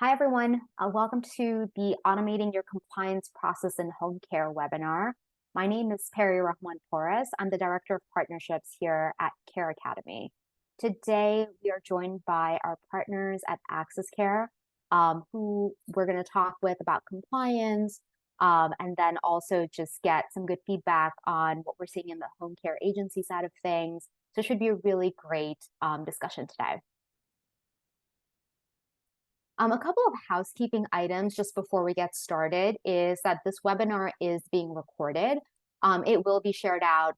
Hi, everyone. Welcome to the Automating Your Compliance Process in Home Care webinar. My name is Perry Rahman Porras. I'm the Director of Partnerships here at CareAcademy. Today, we are joined by our partners at AxisCare, who we're going to talk with about compliance, and then also just get some good feedback on what we're seeing in the home care agency side of things. So it should be a really great discussion today. A couple of housekeeping items just before we get started is that this webinar is being recorded. It will be shared out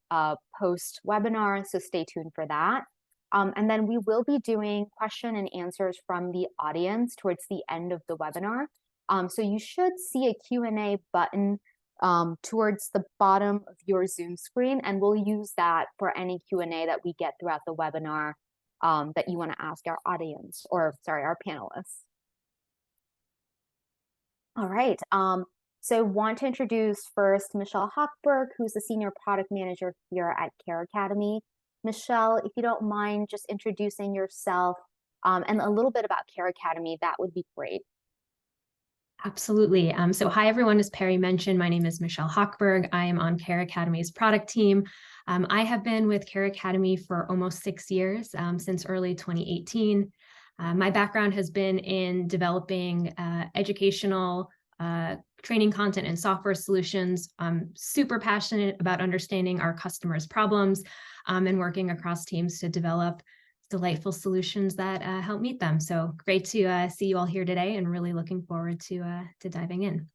post-webinar, so stay tuned for that. And then we will be doing question and answers from the audience towards the end of the webinar. So you should see a Q&A button towards the bottom of your Zoom screen, and we'll use that for any Q&A that we get throughout the webinar that you want to ask our audience, or sorry, our panelists. All right, so want to introduce first Michelle Hochberg, who's the Senior Product Manager here at CareAcademy. Michelle, if you don't mind just introducing yourself and a little bit about CareAcademy, that would be great. Absolutely. So hi, everyone. As Perry mentioned, my name is Michelle Hochberg. I am on CareAcademy's product team. I have been with CareAcademy for almost 6 years, since early 2018. My background has been in developing educational training content and software solutions. I'm super passionate about understanding our customers' problems and working across teams to develop delightful solutions that help meet them. So great to see you all here today, and really looking forward to diving in.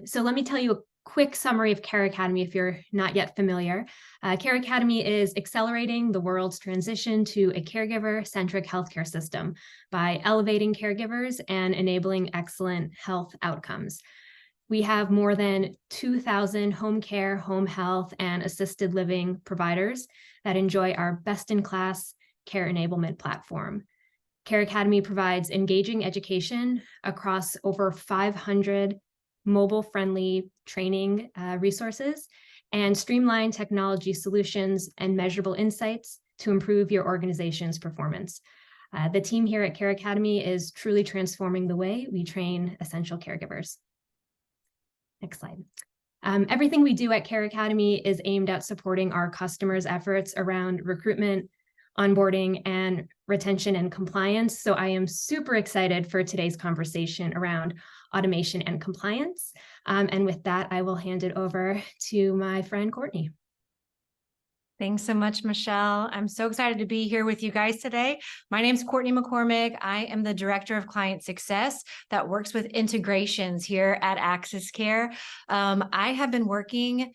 So let me tell you a quick summary of CareAcademy if you're not yet familiar. CareAcademy is accelerating the world's transition to a caregiver-centric healthcare system by elevating caregivers and enabling excellent health outcomes. We have more than 2,000 home care, home health, and assisted living providers that enjoy our best-in-class care enablement platform. CareAcademy provides engaging education across over 500 mobile-friendly training resources and streamlined technology solutions and measurable insights to improve your organization's performance. The team here at CareAcademy is truly transforming the way we train essential caregivers. Next slide. Everything we do at CareAcademy is aimed at supporting our customers' efforts around recruitment, onboarding, and retention and compliance. So I am super excited for today's conversation around automation and compliance. And with that, I will hand it over to my friend Courtney. Thanks so much, Michelle. I'm so excited to be here with you guys today. My name is Courtney McCormick. I am the Director of Client Success that works with integrations here at AxisCare. I have been working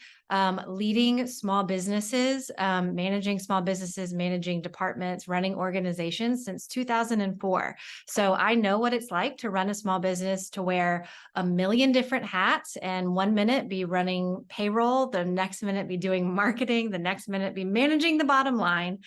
leading small businesses, managing departments, running organizations since 2004. So I know what it's like to run a small business, to wear a million different hats, and 1 minute be running payroll, the next minute be doing marketing, the next minute be managing the bottom line,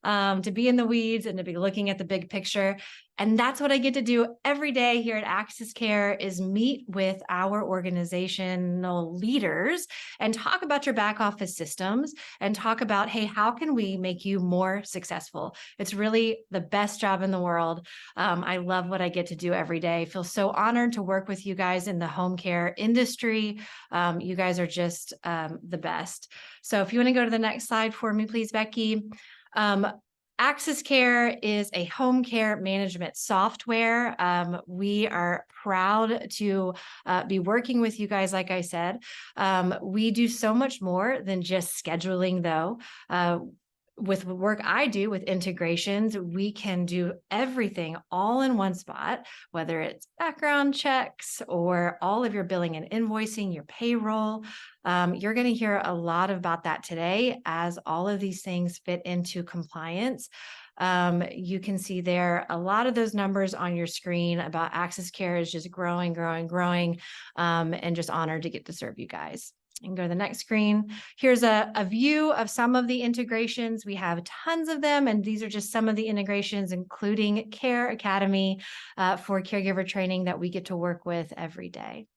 to be in the weeds and to be looking at the big picture. And that's what I get to do every day here at AxisCare, is meet with our organizational leaders and talk about your back office systems and talk about, hey, how can we make you more successful? It's really the best job in the world. I love what I get to do every day. I feel so honored to work with you guys in the home care industry. You guys are just the best. So if you want to go to the next slide for me, please, Becky. AxisCare is a home care management software. We are proud to be working with you guys, like I said. We do so much more than just scheduling, though. With the work I do with integrations, we can do everything all in one spot, whether it's background checks or all of your billing and invoicing, your payroll. You're going to hear a lot about that today, as all of these things fit into compliance. You can see there a lot of those numbers on your screen about AxisCare is just growing, and just honored to get to serve you guys. And go to the next screen. Here's a view of some of the integrations. We have tons of them, and these are just some of the integrations, including CareAcademy for caregiver training that we get to work with every day.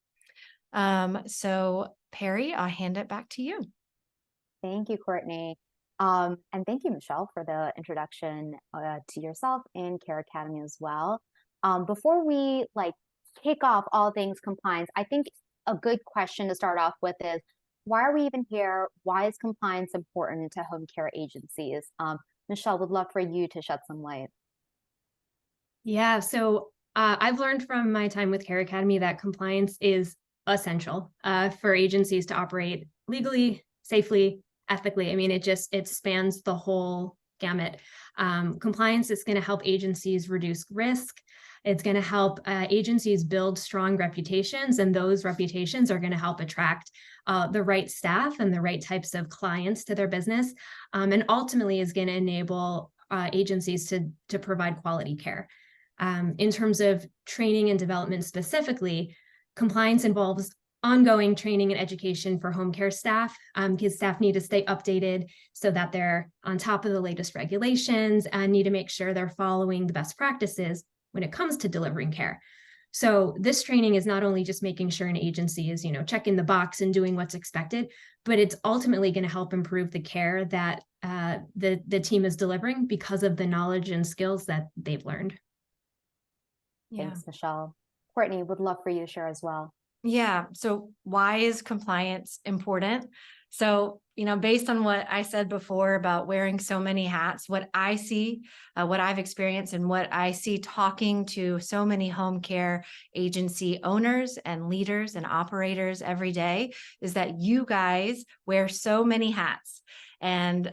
So Perry, I'll hand it back to you. Thank you, Courtney. And thank you, Michelle, for the introduction to yourself and CareAcademy as well. Before we kick off all things compliance, I think a good question to start off with is, why are we even here? Why is compliance important to home care agencies? Michelle, would love for you to shed some light. Yeah, so I've learned from my time with CareAcademy that compliance is essential for agencies to operate legally, safely, ethically. I mean, it spans the whole gamut. Compliance is going to help agencies reduce risk. It's going to help agencies build strong reputations, and those reputations are going to help attract the right staff and the right types of clients to their business, and ultimately is going to enable agencies to provide quality care. In terms of training and development specifically, compliance involves ongoing training and education for home care staff, because staff need to stay updated so that they're on top of the latest regulations and need to make sure they're following the best practices when it comes to delivering care. So this training is not only just making sure an agency is, checking the box and doing what's expected, but it's ultimately going to help improve the care that the team is delivering because of the knowledge and skills that they've learned. Thanks, Michelle. Courtney, would love for you to share as well. Yeah. So why is compliance important? So, based on what I said before about wearing so many hats, what I see, what I've experienced, and what I see talking to so many home care agency owners and leaders and operators every day is that you guys wear so many hats. And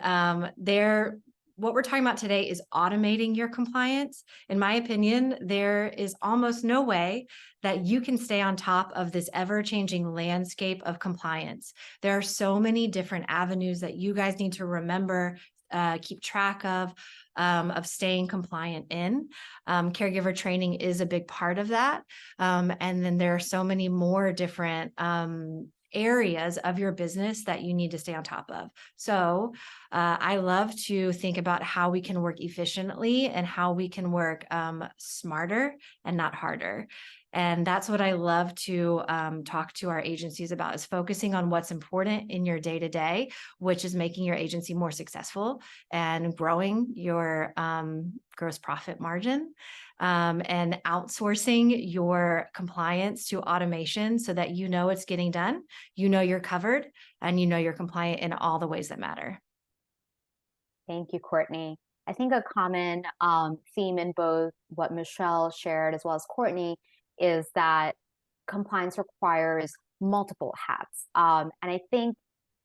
what we're talking about today is automating your compliance. In my opinion, there is almost no way that you can stay on top of this ever-changing landscape of compliance. There are so many different avenues that you guys need to remember, keep track of staying compliant in. Caregiver training is a big part of that. And then there are so many more different areas of your business that you need to stay on top of. So I love to think about how we can work efficiently and how we can work smarter and not harder. And that's what I love to talk to our agencies about, is focusing on what's important in your day-to-day, which is making your agency more successful and growing your gross profit margin, and outsourcing your compliance to automation so that it's getting done, you're covered, and you're compliant in all the ways that matter. Thank you, Courtney. I think a common theme in both what Michelle shared as well as Courtney is that compliance requires multiple hats. And I think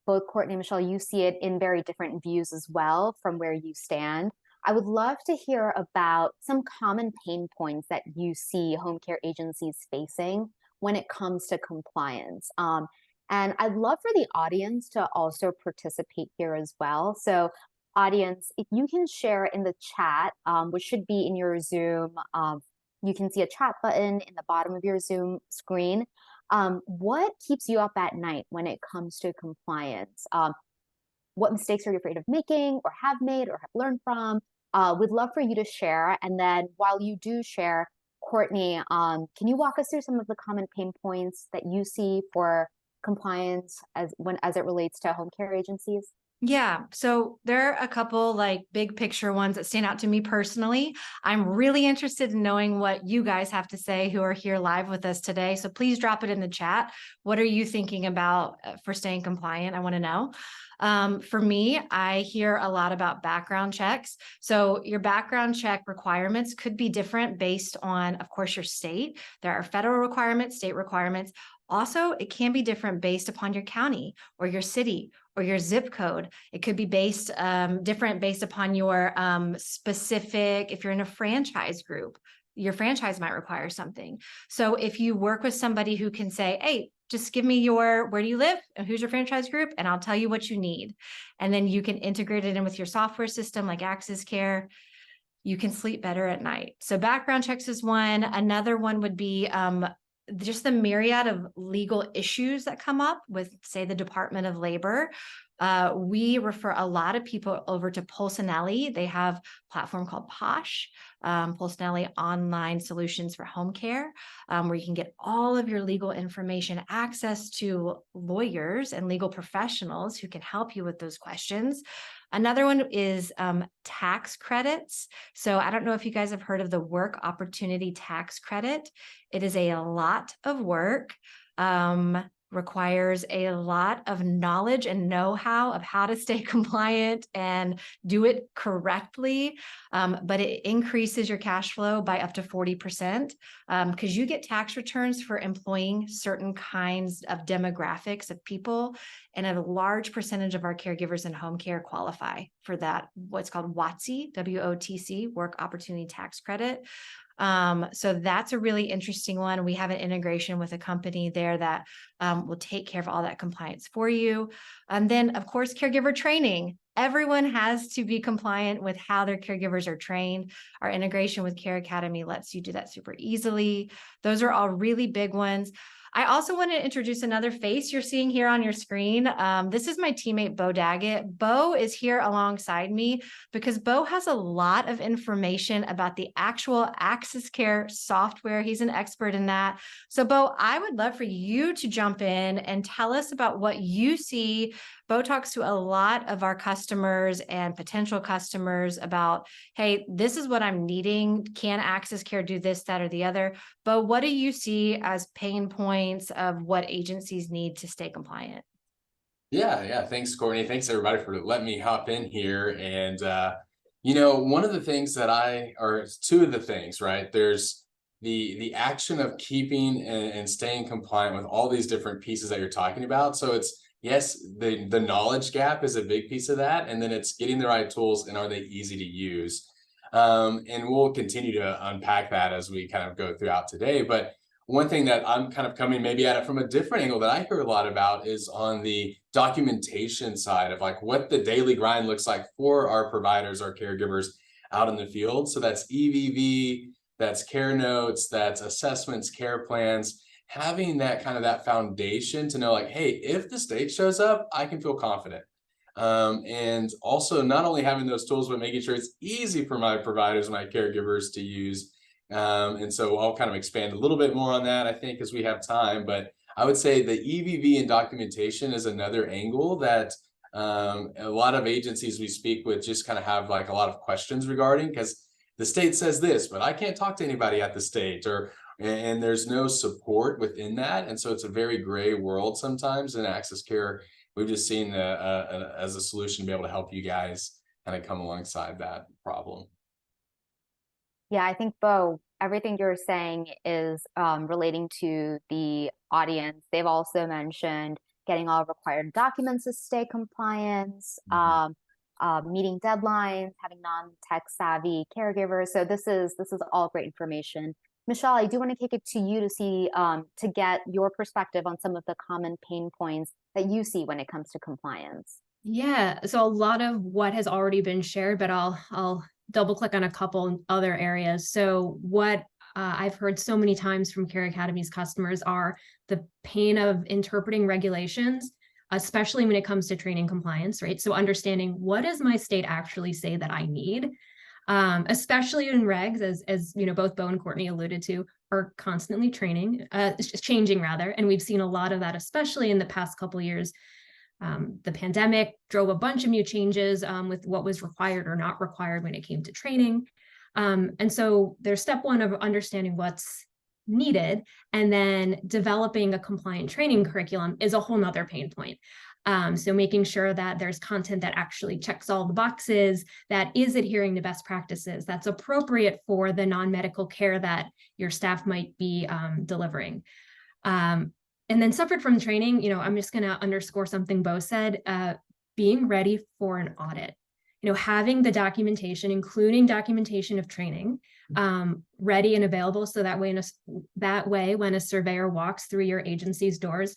both Courtney and Michelle, you see it in very different views as well from where you stand. I would love to hear about some common pain points that you see home care agencies facing when it comes to compliance. And I'd love for the audience to also participate here as well. So audience, if you can share in the chat, which should be in your Zoom, you can see a chat button in the bottom of your Zoom screen. What keeps you up at night when it comes to compliance? What mistakes are you afraid of making or have made or have learned from? We'd love for you to share. And then while you do share, Courtney, can you walk us through some of the common pain points that you see for compliance as it relates to home care agencies? Yeah. So there are a couple big picture ones that stand out to me personally. I'm really interested in knowing what you guys have to say who are here live with us today. So please drop it in the chat. What are you thinking about for staying compliant? I want to know. For me, I hear a lot about background checks. So your background check requirements could be different based on, of course, your state. There are federal requirements, state requirements. Also, it can be different based upon your county or your city or your zip code. It could be different based upon your specific, if you're in a franchise group, your franchise might require something. So if you work with somebody who can say, hey, just give me where do you live and who's your franchise group, and I'll tell you what you need. And then you can integrate it in with your software system like AxisCare. You can sleep better at night. So background checks is one. Another one would be just the myriad of legal issues that come up with, say, the Department of Labor. We refer a lot of people over to Polsinelli. They have a platform called POSH, Polsinelli Online Solutions for Home Care, where you can get all of your legal information, access to lawyers and legal professionals who can help you with those questions. Another one is tax credits. So I don't know if you guys have heard of the Work Opportunity Tax Credit. It is a lot of work, requires a lot of knowledge and know-how of how to stay compliant and do it correctly. But it increases your cash flow by up to 40%, because you get tax returns for employing certain kinds of demographics of people. And a large percentage of our caregivers in home care qualify for that, what's called WOTC, WOTC, Work Opportunity Tax Credit. So that's a really interesting one. We have an integration with a company there that will take care of all that compliance for you. And then, of course, caregiver training. Everyone has to be compliant with how their caregivers are trained. Our integration with CareAcademy lets you do that super easily. Those are all really big ones. I also want to introduce another face you're seeing here on your screen. This is my teammate, Beau Daggett. Beau is here alongside me because Beau has a lot of information about the actual AxisCare software. He's an expert in that. So Beau, I would love for you to jump in and tell us about what you see. Beau talks to a lot of our customers and potential customers about, hey, this is what I'm needing. Can AxisCare do this, that, or the other? Beau, what do you see as pain points of what agencies need to stay compliant? Yeah. Thanks, Courtney. Thanks everybody for letting me hop in here. And one of the things or two of the things, right? There's the action of keeping and staying compliant with all these different pieces that you're talking about. So it's yes, the knowledge gap is a big piece of that, and then it's getting the right tools and are they easy to use. And we'll continue to unpack that as we kind of go throughout today. But one thing that I'm kind of coming maybe at it from a different angle that I hear a lot about is on the documentation side of like what the daily grind looks like for our providers, our caregivers out in the field. So that's EVV, that's care notes, that's assessments, care plans, having that kind of that foundation to know like, hey, if the state shows up, I can feel confident. And also not only having those tools, but making sure it's easy for my providers, my caregivers to use. And so I'll kind of expand a little bit more on that, I think, as we have time. But I would say the EVV and documentation is another angle that a lot of agencies we speak with just kind of have like a lot of questions regarding, because the state says this, but I can't talk to anybody at the state, and there's no support within that. And so it's a very gray world sometimes. In AxisCare, we've just seen as a solution to be able to help you guys kind of come alongside that problem. Yeah, I think, Beau, everything you're saying is relating to the audience. They've also mentioned getting all required documents to stay compliant, meeting deadlines, having non-tech savvy caregivers. So this is all great information. Michelle, I do want to kick it to you to see to get your perspective on some of the common pain points that you see when it comes to compliance. Yeah, so a lot of what has already been shared, but I'll double click on a couple other areas. So what I've heard so many times from CareAcademy's customers are the pain of interpreting regulations, especially when it comes to training compliance, right? So understanding, what does my state actually say that I need? Especially in regs, as you know, both Beau and Courtney alluded to, are constantly changing rather. And we've seen a lot of that, especially in the past couple of years. The pandemic drove a bunch of new changes with what was required or not required when it came to training. And so there's step one of understanding what's needed, and then developing a compliant training curriculum is a whole nother pain point. So making sure that there's content that actually checks all the boxes, that is adhering to best practices, that's appropriate for the non-medical care that your staff might be delivering. And then separate from training, I'm just going to underscore something Beau said, being ready for an audit. Having the documentation, including documentation of training, ready and available, so that way when a surveyor walks through your agency's doors,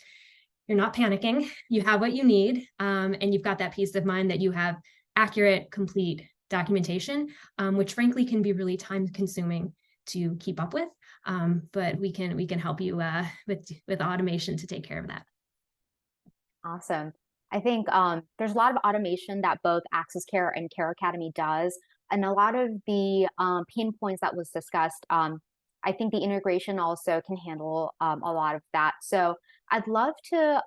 you're not panicking, you have what you need, and you've got that peace of mind that you have accurate, complete documentation, which frankly can be really time consuming to keep up with. But we can help you with automation to take care of that. Awesome. I think there's a lot of automation that both AxisCare and CareAcademy does, and a lot of the pain points that was discussed. I think the integration also can handle a lot of that. So I'd love to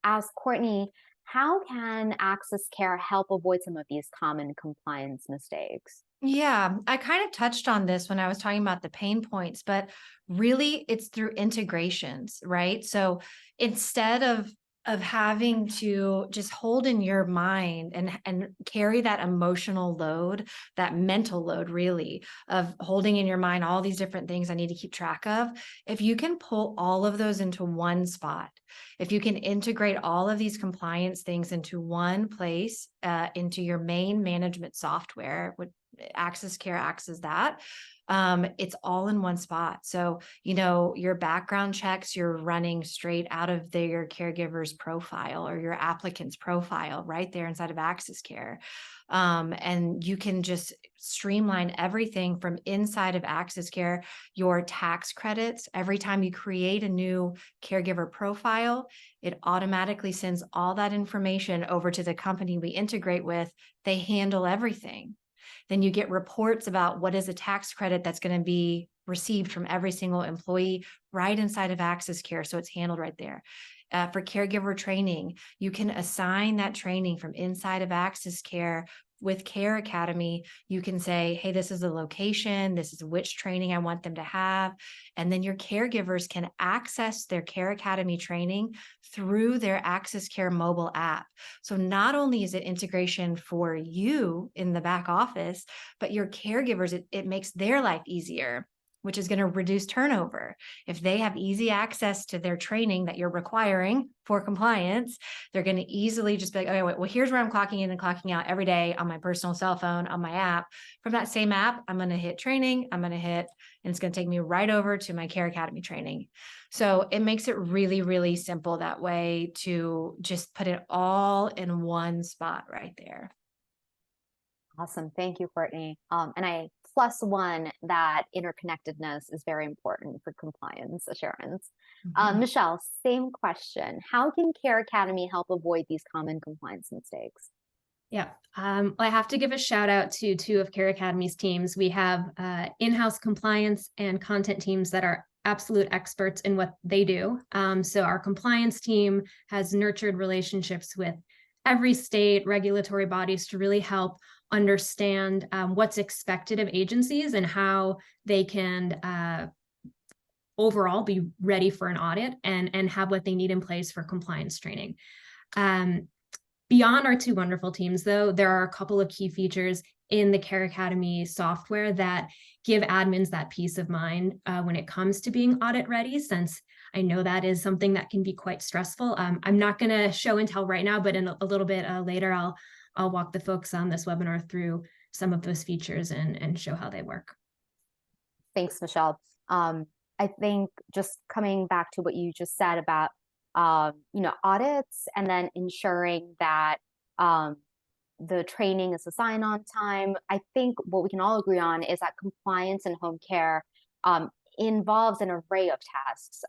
ask Courtney, how can AxisCare help avoid some of these common compliance mistakes? Yeah, I kind of touched on this when I was talking about the pain points, but really it's through integrations, right? So instead of having to just hold in your mind and carry that emotional load, that mental load really of holding in your mind all these different things I need to keep track of, if you can pull all of those into one spot, if you can integrate all of these compliance things into one place, into your main management software, which AxisCare acts as that. It's all in one spot. So, your background checks, you're running straight out of your caregiver's profile or your applicant's profile right there inside of AxisCare. And you can just streamline everything from inside of AxisCare, your tax credits. Every time you create a new caregiver profile, it automatically sends all that information over to the company we integrate with. They handle everything. Then you get reports about what is a tax credit that's going to be received from every single employee right inside of AxisCare. So it's handled right there. For caregiver training, you can assign that training from inside of AxisCare. With CareAcademy, you can say, hey, this is the location, this is which training I want them to have. And then your caregivers can access their CareAcademy training through their AxisCare mobile app. So not only is it integration for you in the back office, but your caregivers, it makes their life easier, which is going to reduce turnover. If they have easy access to their training that you're requiring for compliance, they're going to easily just be like, okay, well, here's where I'm clocking in and clocking out every day on my personal cell phone, on my app. From that same app, I'm going to hit training, and it's going to take me right over to my CareAcademy training. So it makes it really, really simple that way to just put it all in one spot right there. Awesome. Thank you, Courtney. And I +1 that interconnectedness is very important for compliance assurance. Michelle, same question. How can CareAcademy help avoid these common compliance mistakes? Yeah, I have to give a shout out to 2 of CareAcademy's teams. We have in-house compliance and content teams that are absolute experts in what they do. So our compliance team has nurtured relationships with every state regulatory bodies to really help understand what's expected of agencies and how they can overall be ready for an audit and have what they need in place for compliance training. Beyond our 2 wonderful teams, though, there are a couple of key features in the CareAcademy software that give admins that peace of mind when it comes to being audit ready, since I know that is something that can be quite stressful. I'm not going to show and tell right now, but in a little bit later, I'll walk the folks on this webinar through some of those features and show how they work. Thanks, Michelle. I think just coming back to what you just said about audits and then ensuring that the training is assigned on time. I think what we can all agree on is that compliance in home care involves an array of tasks,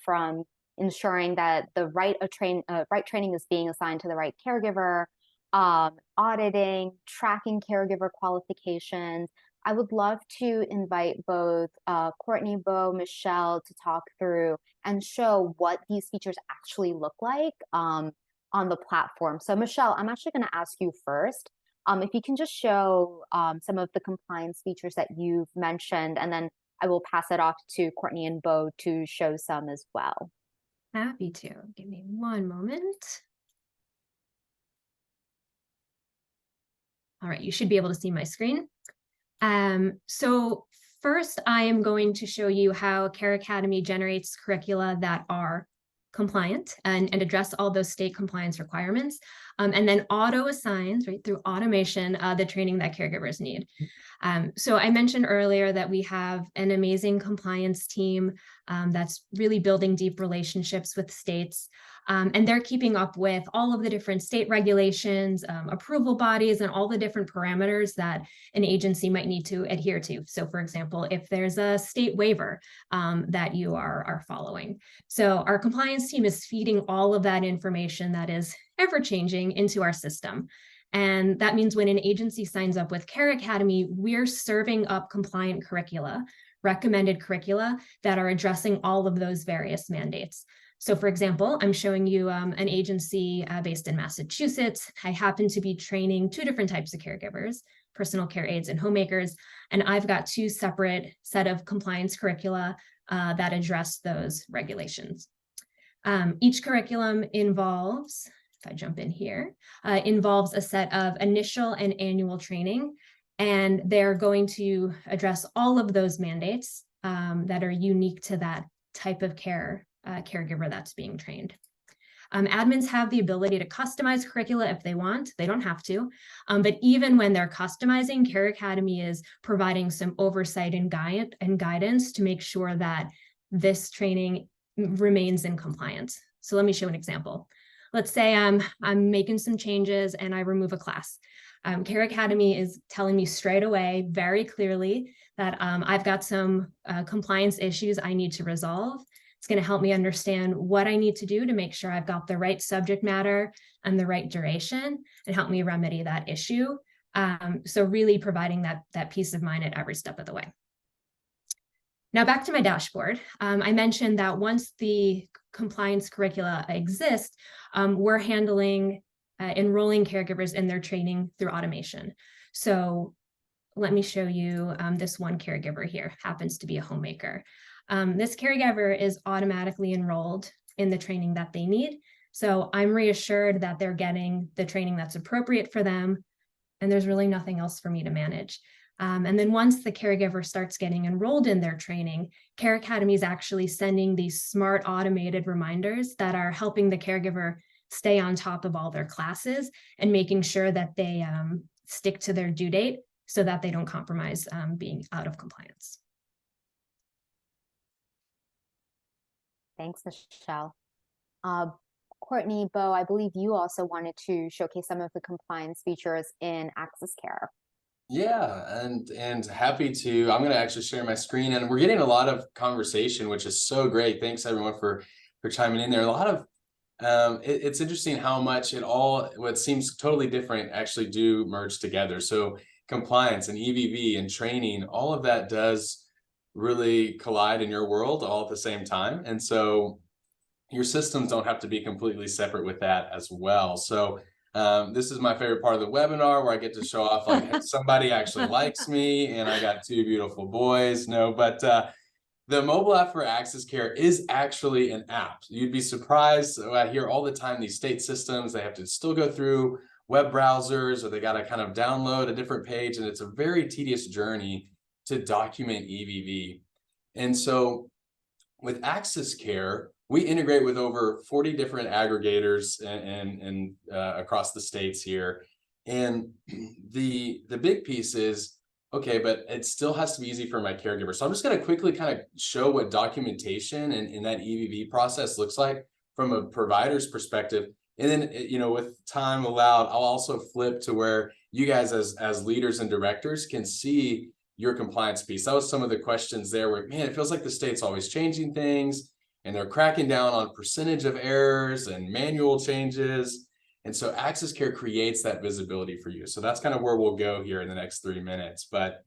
from ensuring that the right training is being assigned to the right caregiver, auditing, tracking caregiver qualifications. I would love to invite both Courtney, Beau, Michelle to talk through and show what these features actually look like on the platform. So Michelle, I'm actually going to ask you first, if you can just show some of the compliance features that you've mentioned, and then I will pass it off to Courtney and Beau to show some as well. Happy to. Give me one moment. All right, you should be able to see my screen. So first, I am going to show you how CareAcademy generates curricula that are compliant and address all those state compliance requirements, and then auto assigns, right, through automation, the training that caregivers need. So I mentioned earlier that we have an amazing compliance team that's really building deep relationships with states. And they're keeping up with all of the different state regulations, approval bodies, and all the different parameters that an agency might need to adhere to. So for example, if there's a state waiver that you are following. So our compliance team is feeding all of that information that is ever-changing into our system. And that means when an agency signs up with CareAcademy, we're serving up compliant curricula, recommended curricula that are addressing all of those various mandates. So for example, I'm showing you an agency based in Massachusetts. I happen to be training 2 different types of caregivers, personal care aides and homemakers, and I've got 2 separate set of compliance curricula that address those regulations. Each curriculum involves, if I jump in here, involves a set of initial and annual training, and they're going to address all of those mandates that are unique to that type of caregiver that's being trained. Admins have the ability to customize curricula if they want. They don't have to. But even when they're customizing, CareAcademy is providing some oversight and guidance to make sure that this training remains in compliance. So let me show an example. Let's say I'm making some changes and I remove a class. CareAcademy is telling me straight away, very clearly, that I've got some compliance issues I need to resolve. It's going to help me understand what I need to do to make sure I've got the right subject matter and the right duration, and help me remedy that issue. So really providing that peace of mind at every step of the way. Now back to my dashboard. I mentioned that once the compliance curricula exist, we're handling enrolling caregivers in their training through automation. So let me show you this one caregiver here, happens to be a homemaker. This caregiver is automatically enrolled in the training that they need. So I'm reassured that they're getting the training that's appropriate for them, and there's really nothing else for me to manage. And then once the caregiver starts getting enrolled in their training, CareAcademy is actually sending these smart automated reminders that are helping the caregiver stay on top of all their classes and making sure that they stick to their due date so that they don't compromise being out of compliance. Thanks, Michelle. Courtney, Beau, I believe you also wanted to showcase some of the compliance features in AxisCare. Yeah, and happy to. I'm going to actually share my screen, and we're getting a lot of conversation, which is so great. Thanks everyone for chiming in there. A lot of it's interesting how much what seems totally different actually do merge together. So compliance and EVV and training, all of that does really collide in your world all at the same time. And so your systems don't have to be completely separate with that as well. So this is my favorite part of the webinar, where I get to show off like somebody actually likes me, and I got 2 beautiful boys. No, but the mobile app for AxisCare is actually an app. You'd be surprised. I hear all the time these state systems, they have to still go through web browsers, or they got to kind of download a different page, and it's a very tedious journey to document EVV. And so with AxisCare, we integrate with over 40 different aggregators and across the states here. And the big piece is, okay, but it still has to be easy for my caregiver. So I'm just going to quickly kind of show what documentation and that EVV process looks like from a provider's perspective. And then, you know, with time allowed, I'll also flip to where you guys as leaders and directors can see your compliance piece. That was some of the questions there where, man, it feels like the state's always changing things, and they're cracking down on percentage of errors and manual changes. And so AxisCare creates that visibility for you. So that's kind of where we'll go here in the next 3 minutes, but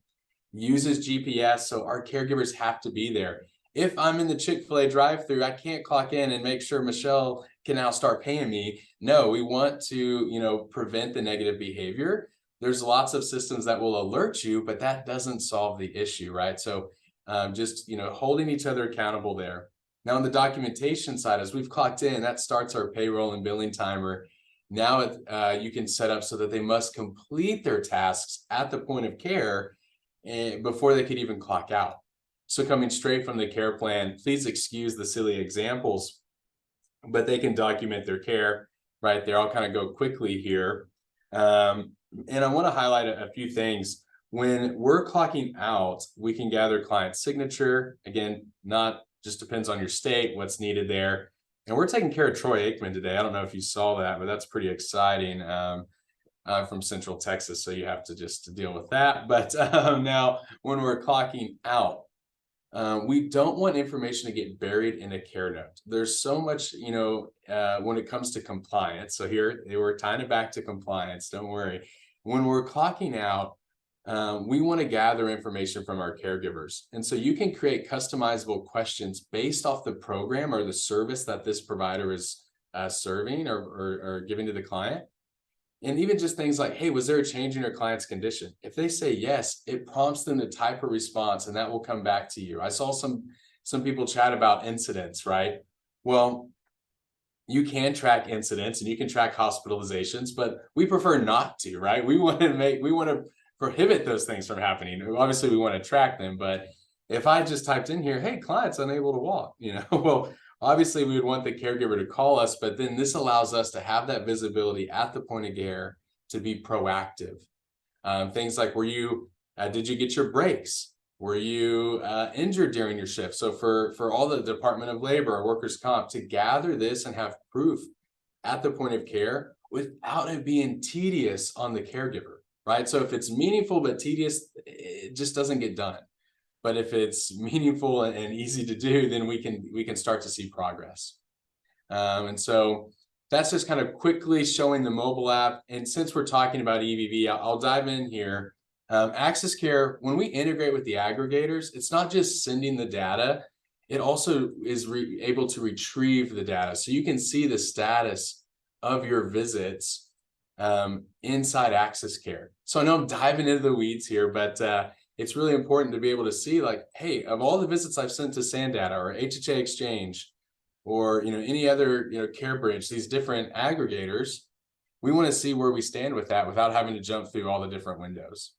uses GPS. So our caregivers have to be there. If I'm in the Chick-fil-A drive-thru, I can't clock in and make sure Michelle can now start paying me. No, we want to, you know, prevent the negative behavior. There's lots of systems that will alert you, but that doesn't solve the issue, right? So just, you know, holding each other accountable there. Now on the documentation side, as we've clocked in, that starts our payroll and billing timer. Now you can set up so that they must complete their tasks at the point of care before they could even clock out. So coming straight from the care plan, please excuse the silly examples, but they can document their care right there. I'll kind of go quickly here. And I want to highlight a few things. When we're clocking out, we can gather client signature. Again, not just depends on your state, what's needed there. And we're taking care of Troy Aikman today. I don't know if you saw that, but that's pretty exciting. From Central Texas, so you have to just deal with that. But now when we're clocking out, we don't want information to get buried in a care note. There's so much, you know, when it comes to compliance. So here, we're tying it back to compliance. Don't worry. When we're clocking out, we want to gather information from our caregivers. And so you can create customizable questions based off the program or the service that this provider is serving or giving to the client. And even just things like, hey, was there a change in your client's condition? If they say yes, it prompts them to type a response, and that will come back to you. I saw some people chat about incidents, right? Well, you can track incidents and you can track hospitalizations, but we prefer not to, right? We want to prohibit those things from happening. Obviously, we want to track them, but if I just typed in here, hey, client's unable to walk, well, obviously we would want the caregiver to call us, but then this allows us to have that visibility at the point of care to be proactive. Things like, did you get your breaks? Were you injured during your shift? So for all the Department of Labor or workers' comp to gather this and have proof at the point of care without it being tedious on the caregiver, right? So if it's meaningful but tedious, it just doesn't get done. But if it's meaningful and easy to do, then we can start to see progress. And so that's just kind of quickly showing the mobile app. And since we're talking about EVV, I'll dive in here. AxisCare, when we integrate with the aggregators, it's not just sending the data, it also is able to retrieve the data. So you can see the status of your visits inside AxisCare. So I know I'm diving into the weeds here, but it's really important to be able to see, like, hey, of all the visits I've sent to SanData or HHA Exchange or any other CareBridge, these different aggregators, we want to see where we stand with that without having to jump through all the different windows.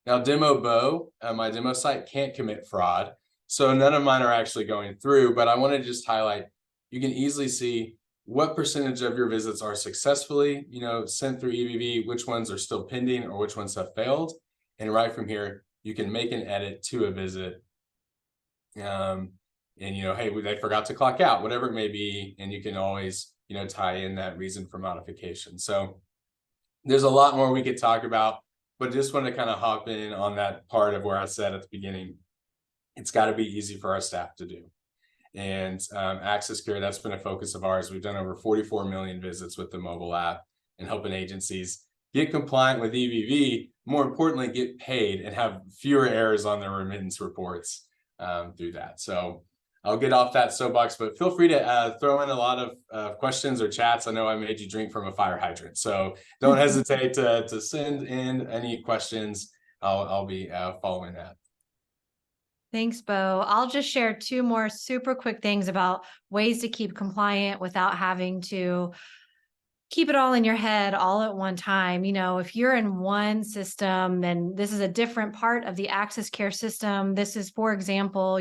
Now, Demo Beau, my demo site can't commit fraud, so none of mine are actually going through, but I want to just highlight, you can easily see what percentage of your visits are successfully sent through EVV, which ones are still pending or which ones have failed. And right from here, you can make an edit to a visit. And hey, they forgot to clock out, whatever it may be. And you can always, tie in that reason for modification. So there's a lot more we could talk about, but just want to kind of hop in on that part of where I said at the beginning, it's got to be easy for our staff to do. And AxisCare, that's been a focus of ours. We've done over 44 million visits with the mobile app and helping agencies get compliant with EVV, more importantly, get paid and have fewer errors on their remittance reports through that. So I'll get off that soapbox, but feel free to throw in a lot of questions or chats. I know I made you drink from a fire hydrant, so don't hesitate to send in any questions. I'll be following that. Thanks, Beau. I'll just share two more super quick things about ways to keep compliant without having to keep it all in your head all at one time. If you're in one system, then this is a different part of the AxisCare system. This is, for example,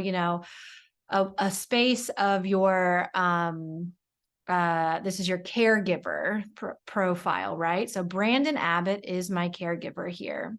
a space of your, this is your caregiver profile, right? So Brandon Abbott is my caregiver here.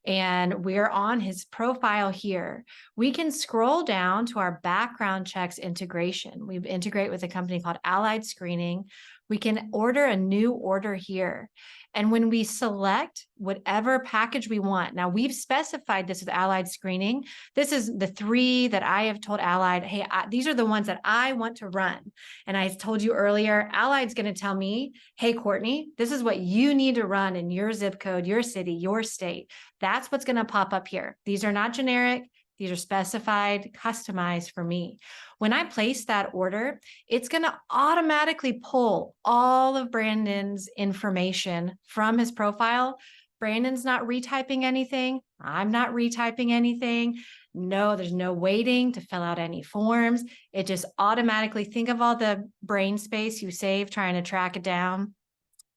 And we're on his profile here. We can scroll down to our background checks integration. We integrate with a company called Allied Screening. We can order a new order here. And when we select whatever package we want, now we've specified this with Allied Screening. This is the 3 that I have told Allied, hey, these are the ones that I want to run. And I told you earlier, Allied's going to tell me, hey, Courtney, this is what you need to run in your zip code, your city, your state. That's what's going to pop up here. These are not generic. These are specified, customized for me. When I place that order, it's going to automatically pull all of Brandon's information from his profile. Brandon's not retyping anything. I'm not retyping anything. No, there's no waiting to fill out any forms. It just automatically, think of all the brain space you save trying to track it down,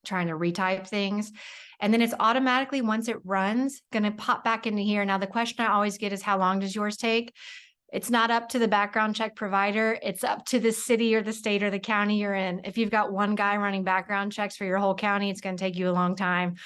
trying to retype things. And then it's automatically, once it runs, going to pop back into here. Now, the question I always get is, how long does yours take? It's not up to the background check provider. It's up to the city or the state or the county you're in. If you've got one guy running background checks for your whole county, it's going to take you a long time.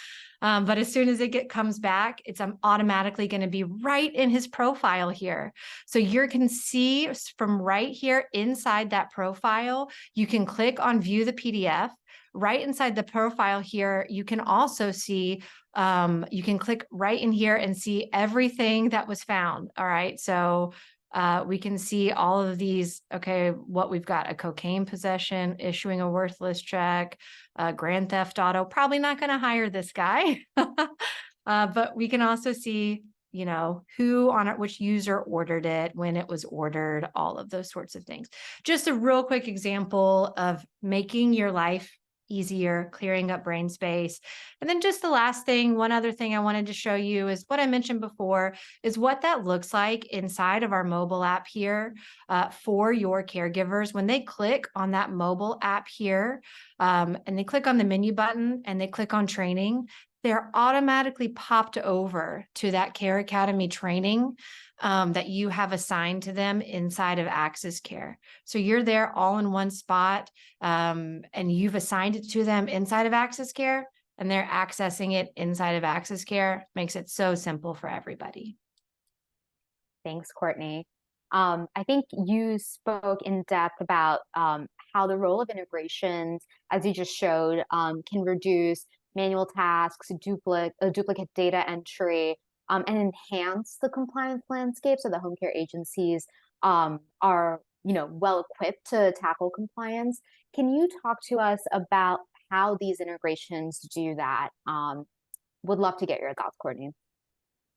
But as soon as it comes back, it's automatically going to be right in his profile here. So you can see from right here inside that profile, you can click on view the PDF. Right inside the profile here, you can also see, you can click right in here and see everything that was found. All right. So we can see all of these. Okay. What we've got: a cocaine possession, issuing a worthless check, grand theft auto. Probably not going to hire this guy. but we can also see, who on it, which user ordered it, when it was ordered, all of those sorts of things. Just a real quick example of making your life easier, clearing up brain space. And then just the last thing, one other thing I wanted to show you is what I mentioned before, is what that looks like inside of our mobile app here for your caregivers. When they click on that mobile app here and they click on the menu button and they click on training, they're automatically popped over to that CareAcademy training that you have assigned to them inside of AxisCare. So you're there all in one spot, and you've assigned it to them inside of AxisCare, and they're accessing it inside of AxisCare. Makes it so simple for everybody. Thanks, Courtney. I think you spoke in depth about how the role of integrations, as you just showed, can reduce manual tasks, duplicate data entry, and enhance the compliance landscape so the home care agencies are well equipped to tackle compliance. Can you talk to us about how these integrations do that? Would love to get your thoughts, Courtney.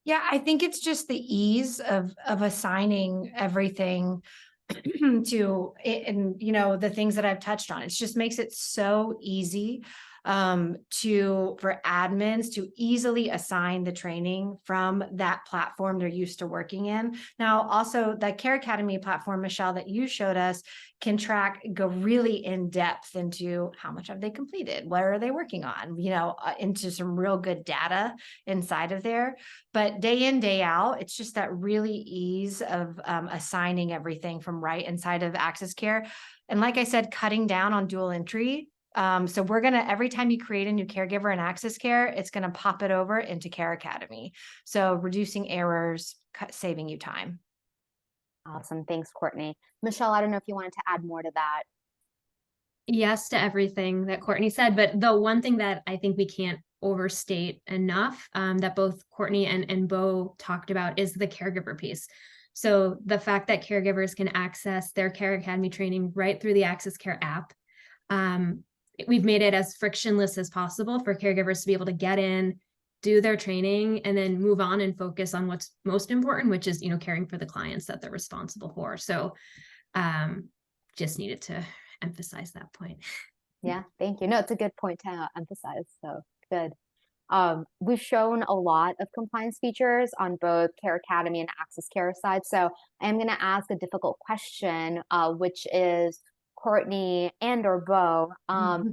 Yeah, I think it's just the ease of assigning everything to it, and the things that I've touched on. It just makes it so easy for admins to easily assign the training from that platform they're used to working in. Now, also the CareAcademy platform, Michelle, that you showed us can go really in depth into how much have they completed, what are they working on, into some real good data inside of there. But day in, day out, it's just that really ease of assigning everything from right inside of AxisCare. And like I said, cutting down on dual entry. So we're going to, every time you create a new caregiver in AxisCare, it's going to pop it over into CareAcademy. So reducing errors, saving you time. Awesome. Thanks, Courtney. Michelle, I don't know if you wanted to add more to that. Yes to everything that Courtney said, but the one thing that I think we can't overstate enough that both Courtney and Beau talked about is the caregiver piece. So the fact that caregivers can access their CareAcademy training right through the AxisCare app. We've made it as frictionless as possible for caregivers to be able to get in, do their training, and then move on and focus on what's most important, which is, caring for the clients that they're responsible for. So just needed to emphasize that point. Yeah, thank you. No, it's a good point to emphasize. So good. We've shown a lot of compliance features on both CareAcademy and AxisCare side. So I'm going to ask a difficult question, which is, Courtney or Beau,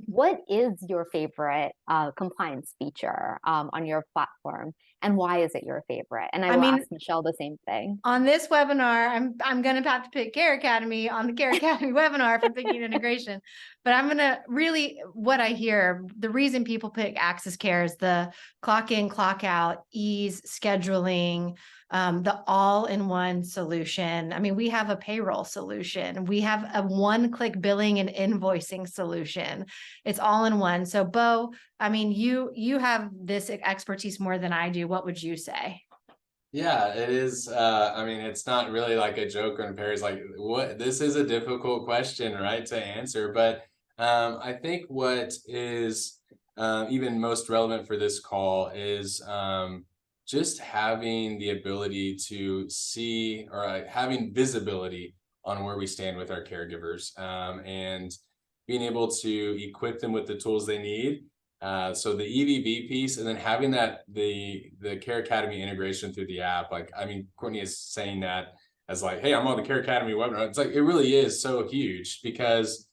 what is your favorite compliance feature on your platform, and why is it your favorite? And I will ask Michelle the same thing. On this webinar, I'm going to have to pick CareAcademy on the CareAcademy webinar for thinking integration. But I'm going to really, what I hear, the reason people pick AxisCare is the clock in, clock out, ease, scheduling, the all-in-one solution. I mean, we have a payroll solution. We have a one-click billing and invoicing solution. It's all in one. So Beau, I mean, you have this expertise more than I do. What would you say? Yeah, it is. I mean, it's not really like a joke or Perry's like, what, this is a difficult question, right, to answer. But I think what is even most relevant for this call is just having the ability to see, or having visibility on where we stand with our caregivers, and being able to equip them with the tools they need. So the EVV piece, and then having that, the CareAcademy integration through the app. Like, I mean, Courtney is saying that as like, hey, I'm on the CareAcademy webinar. It's like, it really is so huge, because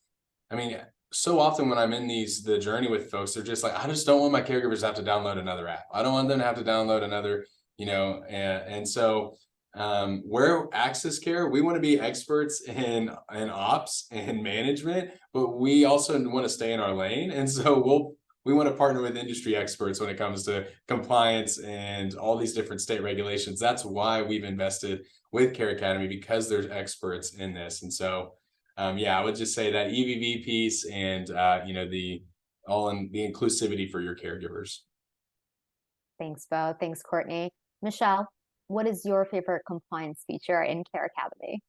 I mean, so often when I'm in the journey with folks, they're just like, I just don't want my caregivers to have to download another app. I don't want them to have to download another, and so where AxisCare, we want to be experts in ops and management, but we also want to stay in our lane. And so we want to partner with industry experts when it comes to compliance and all these different state regulations. That's why we've invested with CareAcademy, because there's experts in this. And so yeah, I would just say that EVV piece and the inclusivity for your caregivers. Thanks, Beau. Thanks, Courtney. Michelle, what is your favorite compliance feature in CareAcademy?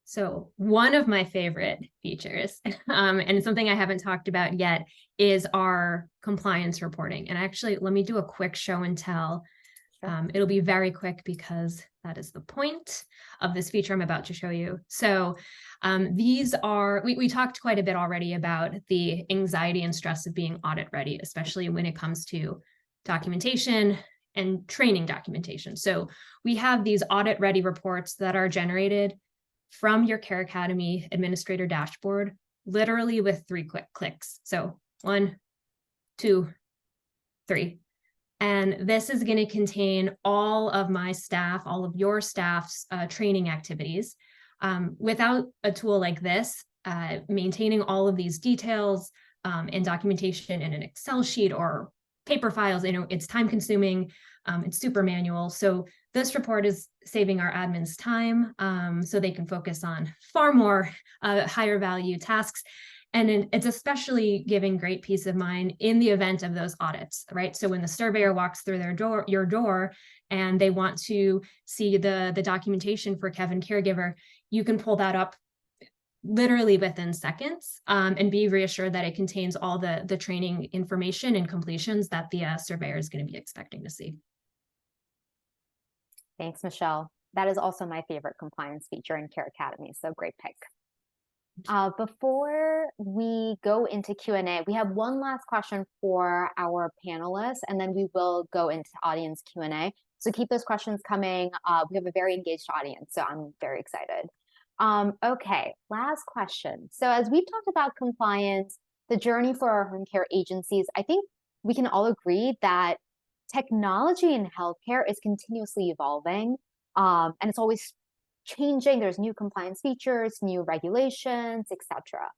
So one of my favorite features, and something I haven't talked about yet, is our compliance reporting. And actually, let me do a quick show and tell. It'll be very quick because that is the point of this feature I'm about to show you. So these are, we talked quite a bit already about the anxiety and stress of being audit ready, especially when it comes to documentation and training documentation. So we have these audit ready reports that are generated from your CareAcademy administrator dashboard, literally with 3 quick clicks. So 1, 2, 3. And this is going to contain all of my staff, all of your staff's training activities. Without a tool like this, maintaining all of these details and documentation in an Excel sheet or paper files, it's time consuming, it's super manual. So this report is saving our admins time so they can focus on far more higher value tasks. And it's especially giving great peace of mind in the event of those audits, right? So when the surveyor walks through your door, and they want to see the documentation for Kevin Caregiver, you can pull that up literally within seconds and be reassured that it contains all the training information and completions that the surveyor is going to be expecting to see. Thanks, Michelle. That is also my favorite compliance feature in CareAcademy, so great pick. Before we go into Q&A, we have one last question for our panelists, and then we will go into audience Q&A. So keep those questions coming. We have a very engaged audience, so I'm very excited. Okay, last question. So as we've talked about compliance, the journey for our home care agencies, I think we can all agree that technology in healthcare is continuously evolving, and it's always changing. There's new compliance features, new regulations, etc.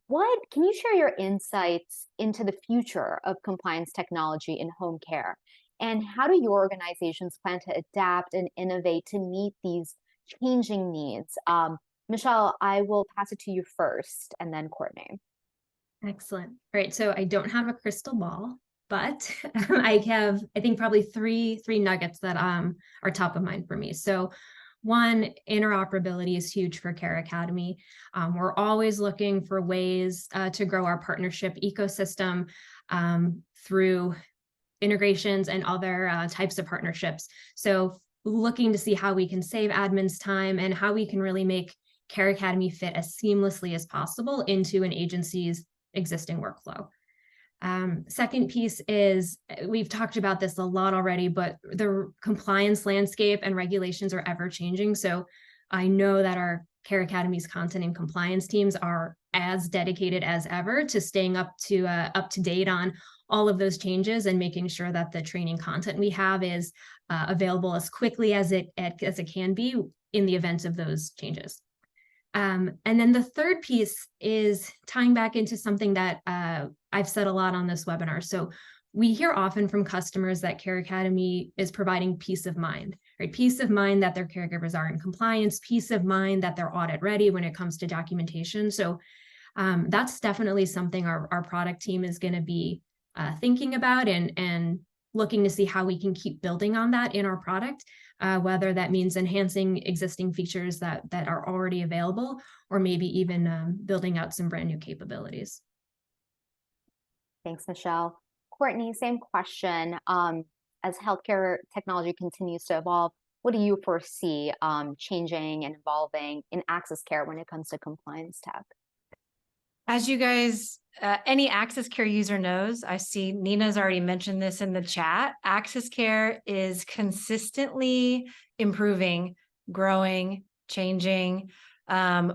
What can you share your insights into the future of compliance technology in home care? And how do your organizations plan to adapt and innovate to meet these changing needs? Michelle, I will pass it to you first, and then Courtney. Excellent. All right. So I don't have a crystal ball, but I have, I think, probably three nuggets that are top of mind for me. So one, interoperability is huge for CareAcademy. We're always looking for ways to grow our partnership ecosystem through integrations and other types of partnerships. So looking to see how we can save admins time and how we can really make CareAcademy fit as seamlessly as possible into an agency's existing workflow. Second piece is, we've talked about this a lot already, but the compliance landscape and regulations are ever changing. So I know that our CareAcademy's content and compliance teams are as dedicated as ever to staying up to date on all of those changes and making sure that the training content we have is available as quickly as it can be in the event of those changes. And then the third piece is tying back into something that I've said a lot on this webinar. So we hear often from customers that CareAcademy is providing peace of mind, right? Peace of mind that their caregivers are in compliance, peace of mind that they're audit ready when it comes to documentation. So that's definitely something our product team is going to be thinking about and looking to see how we can keep building on that in our product, whether that means enhancing existing features that are already available, or maybe even building out some brand new capabilities. Thanks, Michelle. Courtney, same question. As healthcare technology continues to evolve, what do you foresee changing and evolving in AxisCare when it comes to compliance tech? As you guys, any AxisCare user knows, I see Nina's already mentioned this in the chat. AxisCare is consistently improving, growing, changing.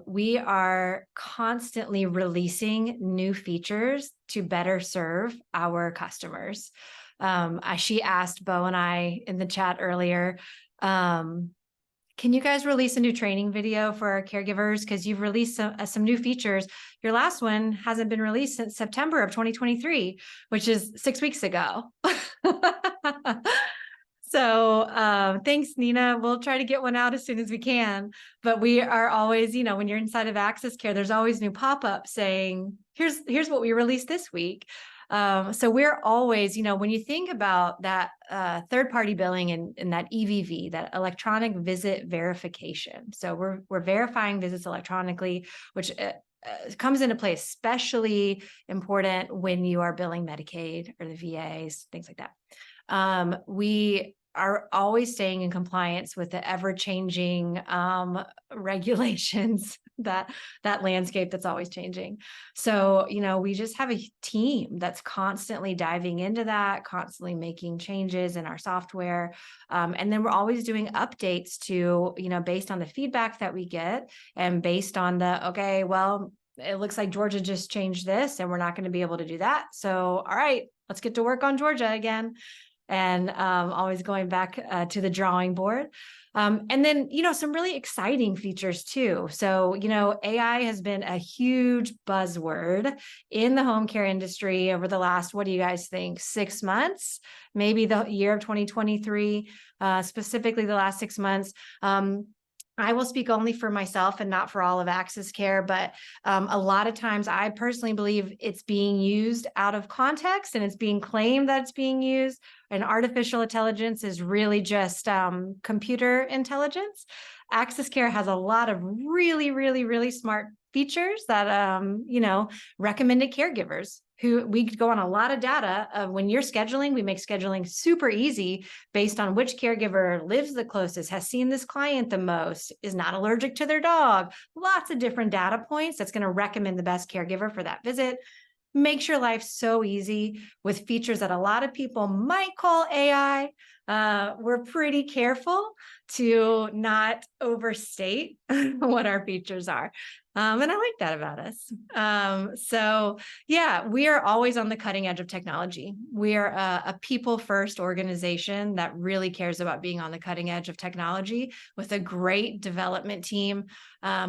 We are constantly releasing new features to better serve our customers. She asked Beau and I in the chat earlier, can you guys release a new training video for our caregivers? Because you've released some new features. Your last one hasn't been released since September of 2023, which is 6 weeks ago. So thanks, Nina. We'll try to get one out as soon as we can. But we are always, when you're inside of AxisCare, there's always new pop-ups saying, here's what we released this week. So we're always, when you think about that third-party billing and that EVV, that electronic visit verification. So we're verifying visits electronically, which comes into play especially important when you are billing Medicaid or the VAs, things like that. We are always staying in compliance with the ever-changing regulations, that landscape that's always changing. So, we just have a team that's constantly diving into that, constantly making changes in our software. And then we're always doing updates to, based on the feedback that we get and based on okay, well, it looks like Georgia just changed this and we're not going to be able to do that. So, all right, let's get to work on Georgia again. And always going back to the drawing board. And then, some really exciting features too. So, AI has been a huge buzzword in the home care industry over the last, what do you guys think, 6 months, maybe the year of 2023, specifically the last 6 months. I will speak only for myself and not for all of AxisCare, but a lot of times I personally believe it's being used out of context and it's being claimed that it's being used. And artificial intelligence is really just computer intelligence. AxisCare has a lot of really, really, really smart features that, recommended caregivers who we go on a lot of data of when you're scheduling, we make scheduling super easy based on which caregiver lives the closest, has seen this client the most, is not allergic to their dog, lots of different data points that's going to recommend the best caregiver for that visit. Makes your life so easy with features that a lot of people might call AI. We're pretty careful to not overstate what our features are. And I like that about us. So yeah, we are always on the cutting edge of technology. We are a people-first organization that really cares about being on the cutting edge of technology with a great development team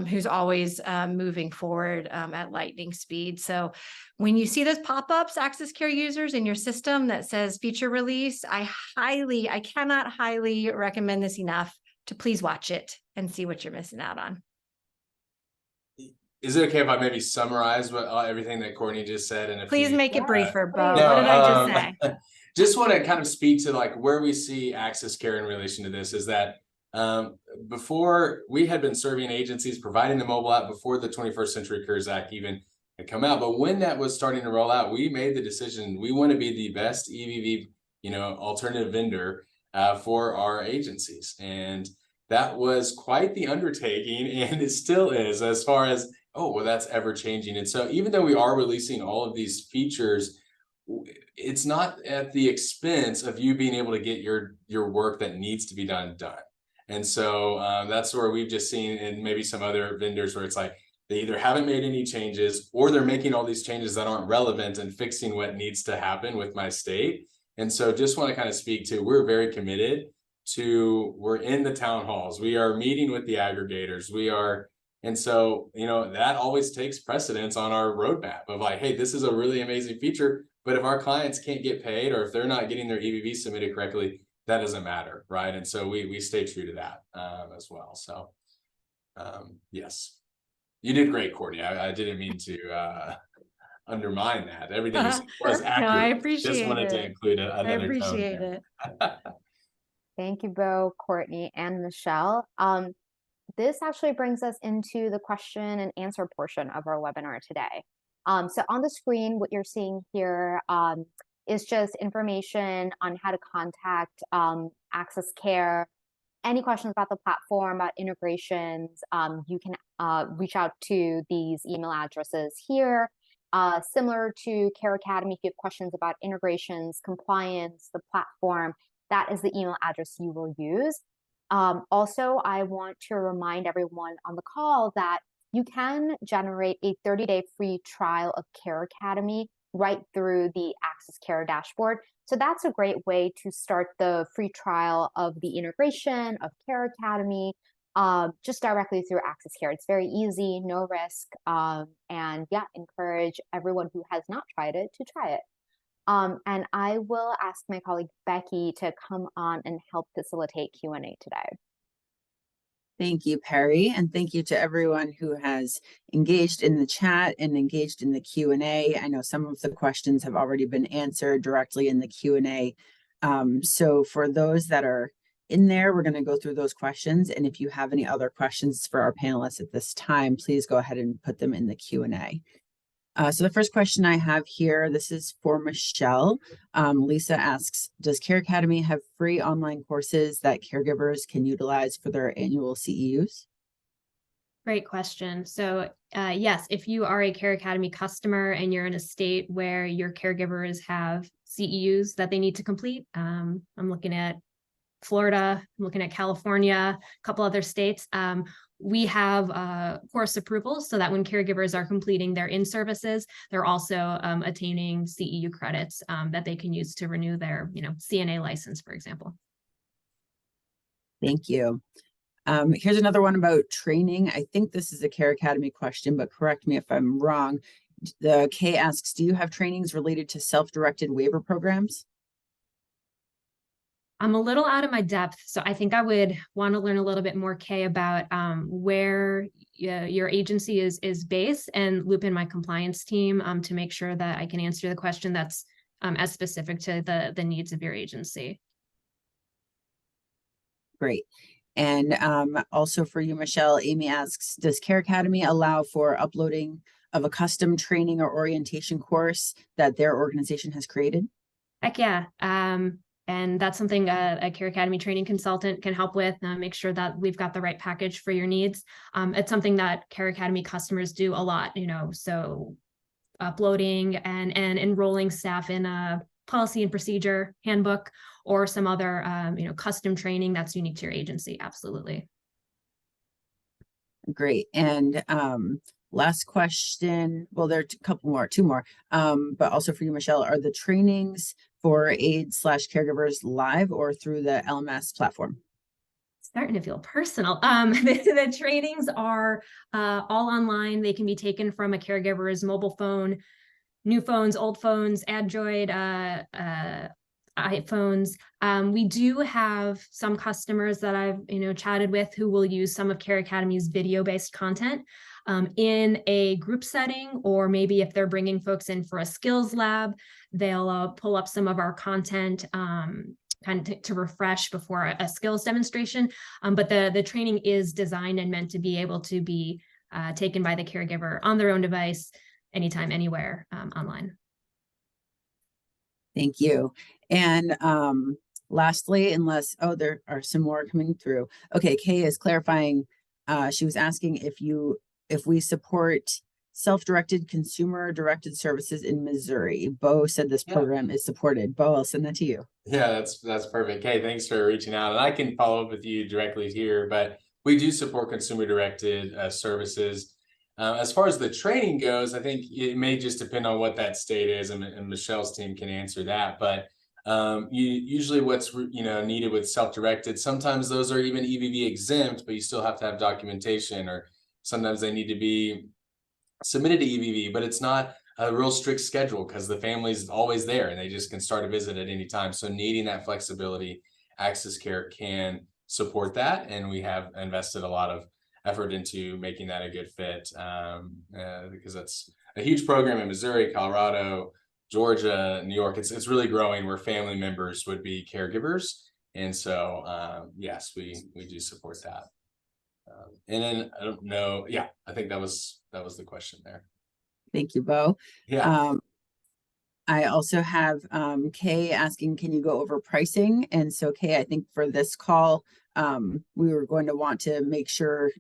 who's always moving forward at lightning speed. So when you see those pop-ups, AxisCare users in your system that says feature release, I cannot highly recommend this enough to please watch it and see what you're missing out on. Is it okay if I maybe summarize everything that Courtney just said? And Please make it briefer, Beau. No, What did I just say? Just want to kind of speak to like where we see AxisCare in relation to this is that before we had been serving agencies, providing the mobile app before the 21st Century Cures Act even had come out. But when that was starting to roll out, we made the decision we want to be the best EVV, alternative vendor for our agencies. And that was quite the undertaking, and it still is, as far as, oh, well, that's ever changing. And so even though we are releasing all of these features, it's not at the expense of you being able to get your work that needs to be done. And so that's where we've just seen, and maybe some other vendors where it's like, they either haven't made any changes or they're making all these changes that aren't relevant and fixing what needs to happen with my state. And so just want to kind of speak to, we're very committed to, we're in the town halls, we are meeting with the aggregators, and so, that always takes precedence on our roadmap of like, hey, this is a really amazing feature, but if our clients can't get paid or if they're not getting their EVV submitted correctly, that doesn't matter, right? And so we stay true to that as well. So yes, you did great, Courtney. I didn't mean to undermine that. Everything was accurate. No, I appreciate Just wanted to include another I appreciate tone it. Thank you, Beau, Courtney, and Michelle. This actually brings us into the question and answer portion of our webinar today. So on the screen, what you're seeing here is just information on how to contact AxisCare. Any questions about the platform, about integrations, you can reach out to these email addresses here. Similar to CareAcademy, if you have questions about integrations, compliance, the platform, that is the email address you will use. Also, I want to remind everyone on the call that you can generate a 30-day free trial of CareAcademy right through the AxisCare dashboard. So that's a great way to start the free trial of the integration of CareAcademy just directly through AxisCare. It's very easy, no risk, and yeah, encourage everyone who has not tried it to try it. And I will ask my colleague Becky to come on and help facilitate Q&A today. Thank you, Perry, and thank you to everyone who has engaged in the chat and engaged in the Q&A. I know some of the questions have already been answered directly in the Q&A. So for those that are in there, we're going to go through those questions. And if you have any other questions for our panelists at this time, please go ahead and put them in the Q&A. So the first question I have here, this is for Michelle. Lisa asks, does CareAcademy have free online courses that caregivers can utilize for their annual CEUs? Great question. So yes, if you are a CareAcademy customer and you're in a state where your caregivers have CEUs that they need to complete, I'm looking at Florida, I'm looking at California, a couple other states. We have course approvals so that when caregivers are completing their in-services, they're also attaining CEU credits that they can use to renew their, CNA license, for example. Thank you. Here's another one about training. I think this is a CareAcademy question, but correct me if I'm wrong. The Kay asks, do you have trainings related to self-directed waiver programs? I'm a little out of my depth, so I think I would want to learn a little bit more, Kay, about where your agency is based and loop in my compliance team to make sure that I can answer the question that's as specific to the needs of your agency. Great. And also for you, Michelle, Amy asks, does CareAcademy allow for uploading of a custom training or orientation course that their organization has created? Heck yeah. And that's something a CareAcademy training consultant can help with, make sure that we've got the right package for your needs. It's something that CareAcademy customers do a lot, so uploading and enrolling staff in a policy and procedure handbook or some other, custom training that's unique to your agency. Absolutely. Great. And last question. Well, there are two more, but also for you, Michelle, are the trainings for aides/caregivers live or through the LMS platform? Starting to feel personal. The trainings are all online. They can be taken from a caregiver's mobile phone, new phones, old phones, Android, iPhones. We do have some customers that I've chatted with who will use some of CareAcademy's video-based content in a group setting, or maybe if they're bringing folks in for a skills lab, they'll pull up some of our content kind of to refresh before a skills demonstration. But the training is designed and meant to be able to be taken by the caregiver on their own device, anytime, anywhere, online. Thank you. And lastly, there are some more coming through. Okay, Kay is clarifying. She was asking if we support self-directed consumer-directed services in Missouri. Beau said this program is supported. Beau, I'll send that to you. Yeah, that's perfect. Kay, thanks for reaching out. And I can follow up with you directly here, but we do support consumer-directed services. As far as the training goes, I think it may just depend on what that state is, and Michelle's team can answer that. But usually what's needed with self-directed, sometimes those are even EVV exempt, but you still have to have documentation, or sometimes they need to be submitted to EVV, but it's not a real strict schedule because the family's always there and they just can start a visit at any time. So needing that flexibility, AxisCare can support that, and we have invested a lot of effort into making that a good fit because that's a huge program in Missouri, Colorado, Georgia, New York. It's really growing where family members would be caregivers, and so yes, we do support that. And then I don't know. Yeah, I think that was the question there. Thank you, Beau. Yeah. I also have Kay asking, can you go over pricing? And so Kay, I think for this call, we were going to want to make sure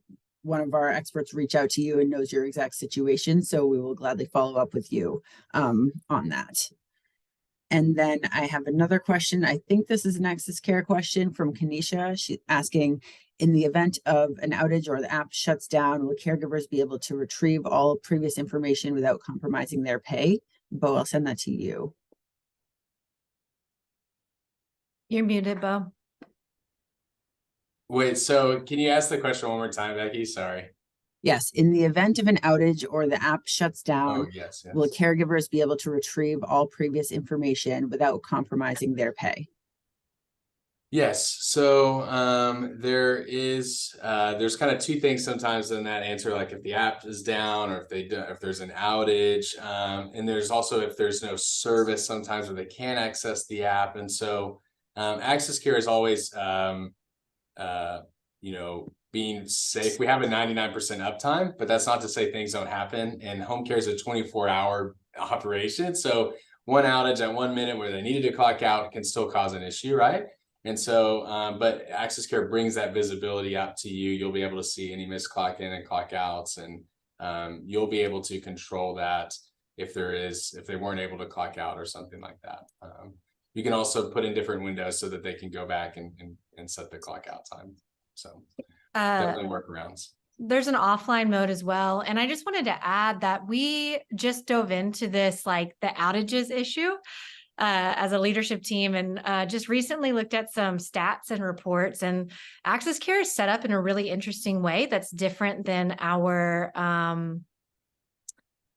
one of our experts reach out to you and knows your exact situation. So we will gladly follow up with you on that. And then I have another question. I think this is an AxisCare question from Kanisha. She's asking, in the event of an outage or the app shuts down, will caregivers be able to retrieve all previous information without compromising their pay? Beau, I'll send that to you. You're muted, Beau. Wait, so can you ask the question one more time, Becky? Sorry. Yes, in the event of an outage or the app shuts down, yes. will caregivers be able to retrieve all previous information without compromising their pay? Yes. So there's kind of two things sometimes in that answer, like if the app is down or if there's an outage, and there's also if there's no service sometimes where they can't access the app. And so AxisCare is always being safe. We have a 99% uptime, but that's not to say things don't happen. And home care is a 24-hour operation. So one outage at 1 minute where they needed to clock out can still cause an issue, right? And so, but AxisCare brings that visibility out to you. You'll be able to see any missed clock in and clock outs, and you'll be able to control that if they weren't able to clock out or something like that. You can also put in different windows so that they can go back and set the clock out time. So definitely workarounds. There's an offline mode as well. And I just wanted to add that we just dove into this, like the outages issue as a leadership team, and just recently looked at some stats and reports, and AxisCare is set up in a really interesting way that's different than our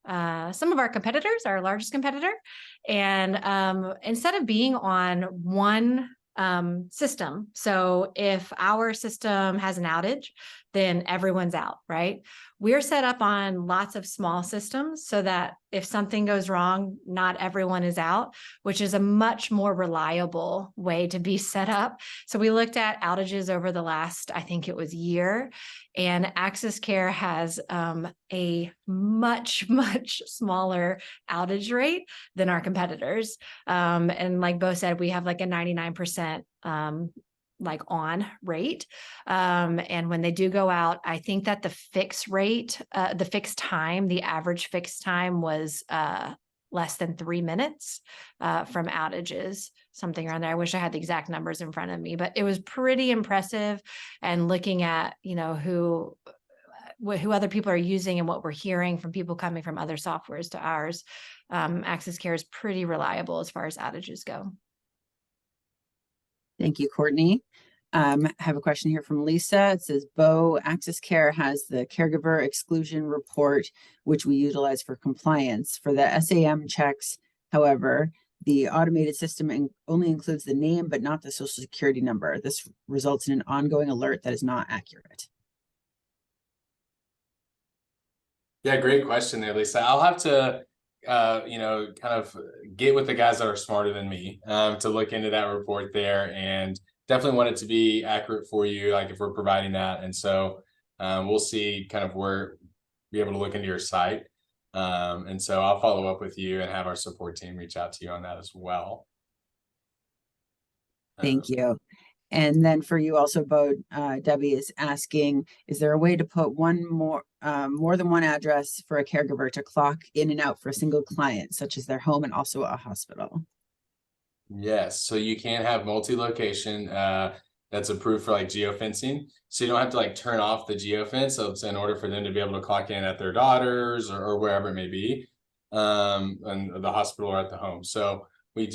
some of our competitors, our largest competitor. And instead of being on one system, so if our system has an outage, then everyone's out, right? We're set up on lots of small systems so that if something goes wrong, not everyone is out, which is a much more reliable way to be set up. So we looked at outages over the last, I think it was year, and AxisCare has a much smaller outage rate than our competitors. And like Beau said, we have like a 99% like on rate. And when they do go out, I think that the fixed rate, the fixed time, the average fixed time was less than 3 minutes from outages, something around there. I wish I had the exact numbers in front of me, but it was pretty impressive. And looking at, who other people are using and what we're hearing from people coming from other softwares to ours, AxisCare is pretty reliable as far as outages go. Thank you, Courtney. I have a question here from Lisa. It says, Beau, AxisCare has the caregiver exclusion report, which we utilize for compliance. For the SAM checks, however, the automated system only includes the name, but not the social security number. This results in an ongoing alert that is not accurate. Yeah, great question there, Lisa. I'll have to kind of get with the guys that are smarter than me to look into that report there, and definitely want it to be accurate for you, like if we're providing that. And so we'll see kind of be able to look into your site. And so I'll follow up with you and have our support team reach out to you on that as well. Thank you. And then for you also, Beau, Debbie is asking, is there a way to put more than one address for a caregiver to clock in and out for a single client, such as their home and also a hospital? Yes, so you can have multi-location that's approved for like geofencing. So you don't have to like turn off the geofence. So it's in order for them to be able to clock in at their daughter's or wherever it may be, and the hospital or at the home. So we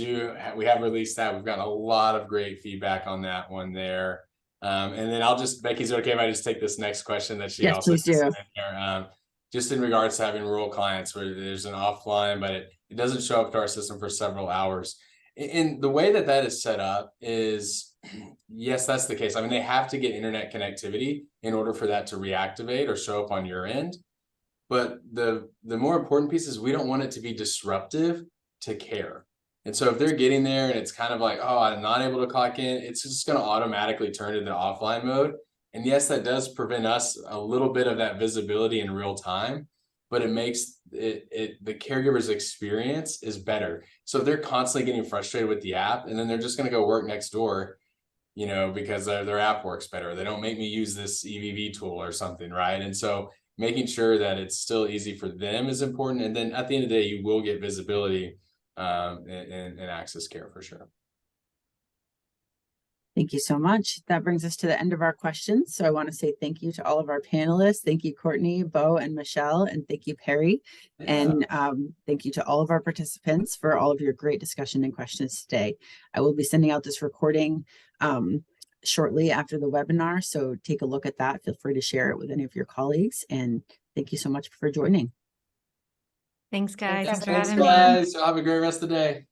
have released that. We've gotten a lot of great feedback on that one there. And then Becky's okay if I just take this next question that she also please do. in there. Just in regards to having rural clients where there's an offline, but it doesn't show up to our system for several hours. And the way that is set up is, yes, that's the case. I mean, they have to get internet connectivity in order for that to reactivate or show up on your end. But the more important piece is we don't want it to be disruptive to care. And so if they're getting there and it's kind of like, oh, I'm not able to clock in, it's just going to automatically turn into offline mode. And yes, that does prevent us a little bit of that visibility in real time, but it makes the caregiver's experience is better. So if they're constantly getting frustrated with the app, and then they're just going to go work next door, because their app works better. They don't make me use this EVV tool or something, right? And so making sure that it's still easy for them is important. And then at the end of the day, you will get visibility in AxisCare for sure. Thank you so much. That brings us to the end of our questions. So I want to say thank you to all of our panelists. Thank you, Courtney, Beau, and Michelle, and thank you, Perry. Yeah. And thank you to all of our participants for all of your great discussion and questions today. I will be sending out this recording shortly after the webinar, so take a look at that. Feel free to share it with any of your colleagues, and thank you so much for joining. Thanks, guys. Thanks, guys. Have a great rest of the day.